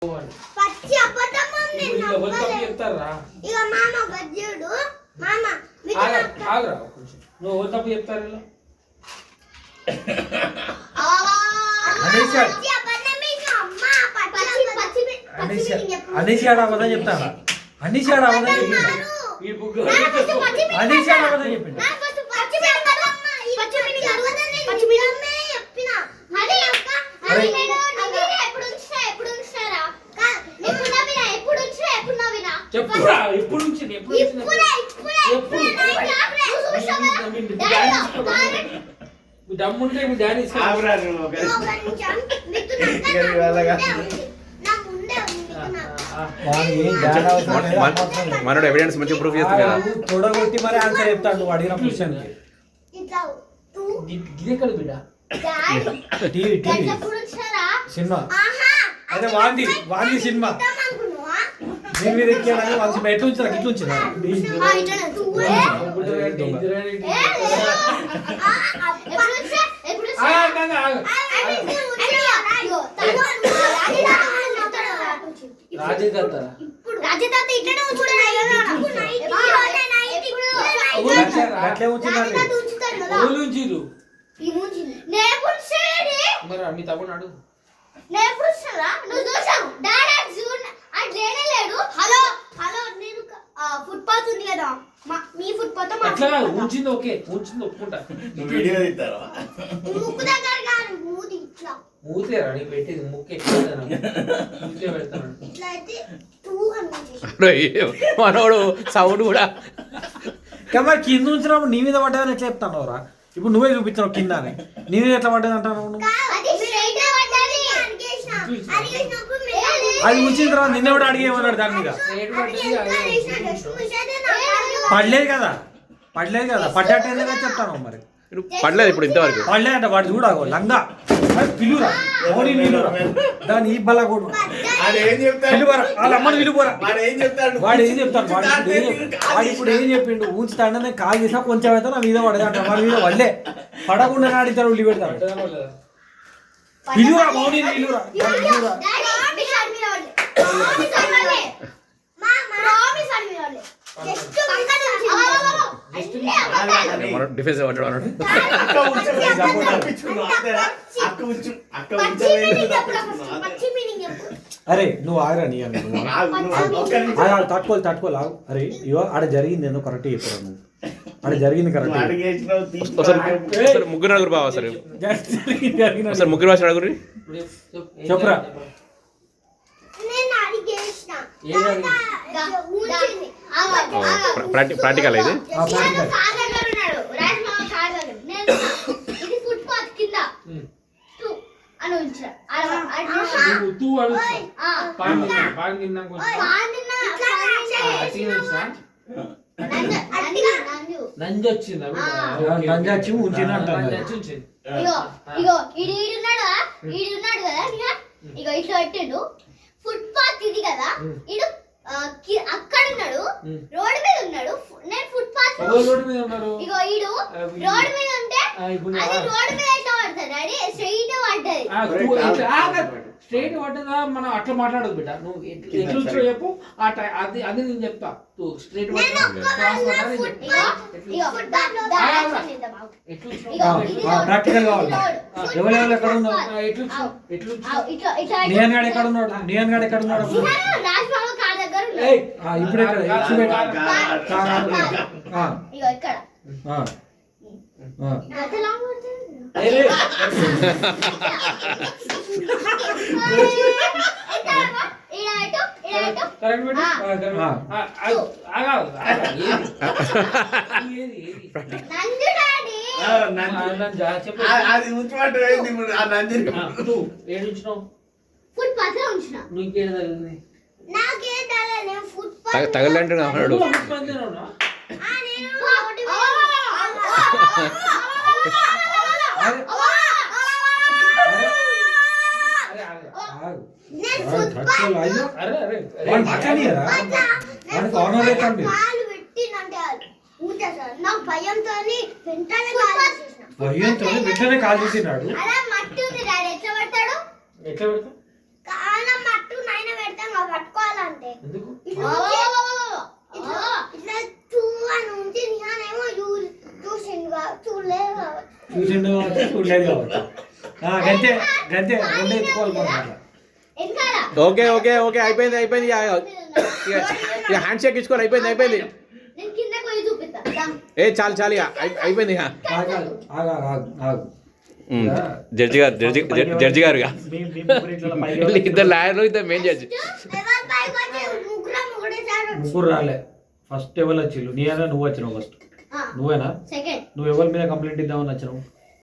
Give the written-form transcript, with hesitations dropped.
పచ్చి అబద్ధం చెప్తారా ఇక మామ గజ్జుడు మామ ఆగరా నువ్వు ఓ తప్పు చెప్తారు ఇలా అనేసి ఆడ అబద్ధం చెప్తాను అనేసి ఆడ అబద్ధం చెప్పిండు అనేసి ఆడ అబద్ధం చెప్పిండు చెప్పురా ఎప్పుడు నుంచి దమ్ముంటే మీ డాడీ మనోడు ఎవిడెన్స్ మంచిగా ప్రూఫ్ చేస్తాడు తొడగొట్టి మరి ఆన్సర్ చెప్తాడు నువ్వు అడిగిన క్వశ్చన్ సినిమా అదే వాంది సినిమా నేను మీద ఎక్కాను వాళ్ళ ఎట్లా ఉంచారు ఇట్లా ఉంచిన అట్లే ఉంచినారు మరి మీ తమ్ముడు అడుగు ఫుట్పాత్ ఉంది కదా మీ ఫుట్పాత్ ఉంచింది ఓకే ఉంచింది ఒప్పుకుంటా ముక్కు దగ్గర కాదు మూతి ఇట్లా మూతేరా నీకు పెట్టేది ముక్కే పెడతాను ఇట్లా అయితే టూ అని మనోడు సౌండ్ కూడా మరి కింద ఉంచినప్పుడు నీ మీద పడ్డదని ఎట్లా చెప్తాను రా ఇప్పుడు నువ్వే చూపించావు కింద అని నీ మీద ఎట్లా పడ్డది అంటాను నువ్వు అది ఉంచిన తర్వాత నిన్న కూడా అడిగేమన్నాడు దాని మీద పడలేదు కదా పడ్డట్టు చెప్తాను మరి పడలేదు ఇప్పుడు ఇంతవరకు పడలేదంట వాడు చూడగో లంగా పిలురా ఓడి నిలురా దాని ఈ బల్ల కూడా వాళ్ళ అమ్మని పిలుపోరా వాడు ఏం చెప్తాడు వాడు ఇప్పుడు ఏం చెప్పిండు ఊంచుతాడని కాల్ చేసినా కొంచెం అయితే నా మీద పడదంట వాడి మీద వల్లే పడకుండా నాడితాడు ఉల్లి పెడతాడు పిలురా మౌని పిలురా డిఫెన్స్ అన్నాడు అరే నువ్వు ఆగరా నీ తట్టుకోవాలి అరే ఇవో ఆడ జరిగింది ఏందో కరెక్ట్ చెప్పరా నువ్వు ఆడ జరిగింది కరెక్ట్ ముగ్గురు నలుగురు బాగా సార్ ముగ్గురు భాష అడుగురి చెప్పురా ప్రాక్టికల్ ఇది నంజొచ్చి ఉంచినట్టు ఇగో ఇట్లా పెట్టిండు ఫుట్పాత్ ఇది కదా ఇడు అక్కడ ఉన్నాడు రోడ్ మీద ఉన్నాడు నేను ఫుట్పాత్ ఇగో ఇడు రోడ్ మీద ఉంటే అది రోడ్ మీద ఎట్లా పడుతుంది డాడీ స్ట్రైట్ పడ్డది స్ట్రైట్ పడ్డదా మనం అట్లా మాట్లాడదు బిడ్డ నువ్వు ఎట్లా చెప్పు అది అది నేను చెప్తా నువ్వు స్ట్రైట్ ప్రాక్టికల్ కావాలి ఎవరెవరు ఎక్కడ ఉన్నారు నియన్ గాడు ఎక్కడ ఉన్నాడు ఇప్పుడు ఇక్కడ తగలంటే వెంటనే కాల్ చేసినాడు. మట్టి ఉంది డాడీ ఎట్లా పడతాడు? ఎట్లా పెడతావు? మట్టు నాయన కూర్చుండు కావచ్చు చూడలేదు కావచ్చు గంతే గంతే రెండు ఎత్తుకోవాలి మనం అట్లా. వెనకాల ఓకే ఓకే ఓకే అయిపోయింది అయిపోయింది ఇక హ్యాండ్ షేక్ ఇచ్చుకోవాలి అయిపోయింది అయిపోయింది నేను కిందకి పోయి చూపిస్తా దా. ఏ చాలు చాలు ఇక అయిపోయింది ఇక ఆగు, ఆగు, ఆగు, ఆగు. జడ్జి గారు జడ్జి గారు ఇక మీ ముగ్గురు ఇట్లా పైకి ఎవరు? ఇద్దరు లాయర్లు ఇద్దరు మెయిన్ జడ్జి ఎవరు పైకి వచ్చి ముగ్గురం ఒకటేసారి ముగ్గురు రాలే ఫస్ట్ ఎవరు వచ్చిళ్ళు నీ అయినా నువ్వు వచ్చినావు ఫస్ట్ ఆ, నువ్వేనా సెకండ్ నువ్వు ఎవరి మీద కంప్లైంట్ ఇద్దామని వచ్చినావు